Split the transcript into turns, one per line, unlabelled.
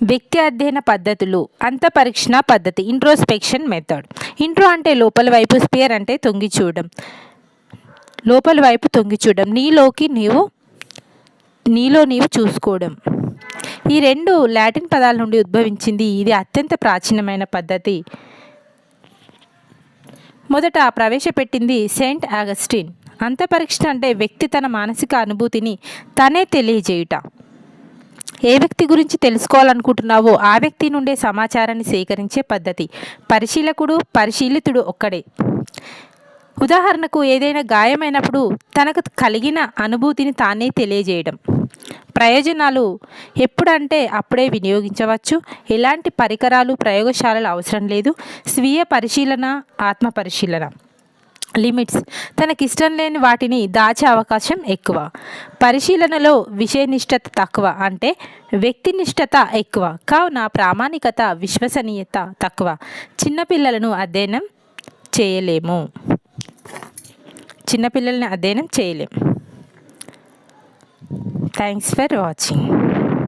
వ్యక్తి అధ్యయన పద్ధతులు, అంతఃపరీక్షణ పద్ధతి, ఇంట్రోస్పెక్షన్ మెథడ్. ఇంట్రో అంటే లోపల వైపు, స్పియర్ అంటే తొంగి చూడడం, లోపల వైపు తొంగి చూడడం, నీలో నీవు చూసుకోవడం. ఈ రెండు లాటిన్ పదాల నుండి ఉద్భవించింది. ఇది అత్యంత ప్రాచీనమైన పద్ధతి. మొదట ప్రవేశపెట్టింది సెయింట్ ఆగస్టిన్. అంతఃపరీక్ష అంటే వ్యక్తి తన మానసిక అనుభూతిని తనే తెలియజేయుట. ఏ వ్యక్తి గురించి తెలుసుకోవాలనుకుంటున్నావో ఆ వ్యక్తి నుండే సమాచారాన్ని సేకరించే పద్ధతి. పరిశీలితుడు ఒక్కడే. ఉదాహరణకు ఏదైనా గాయమైనప్పుడు తనకు కలిగిన అనుభూతిని తానే తెలియజేయడం. ప్రయోజనాలు ఎప్పుడంటే అప్పుడే వినియోగించవచ్చు. ఎలాంటి పరికరాలు, ప్రయోగశాలలు అవసరం లేదు. స్వీయ పరిశీలన, ఆత్మ పరిశీలన. లిమిట్స్: తనకిష్టం లేని వాటిని దాచే అవకాశం ఎక్కువ. పరిశీలనలో విషయనిష్టత తక్కువ, అంటే వ్యక్తినిష్టత ఎక్కువ. కావున ప్రామాణికత, విశ్వసనీయత తక్కువ. చిన్నపిల్లలను అధ్యయనం చేయలేము. Thanks for watching.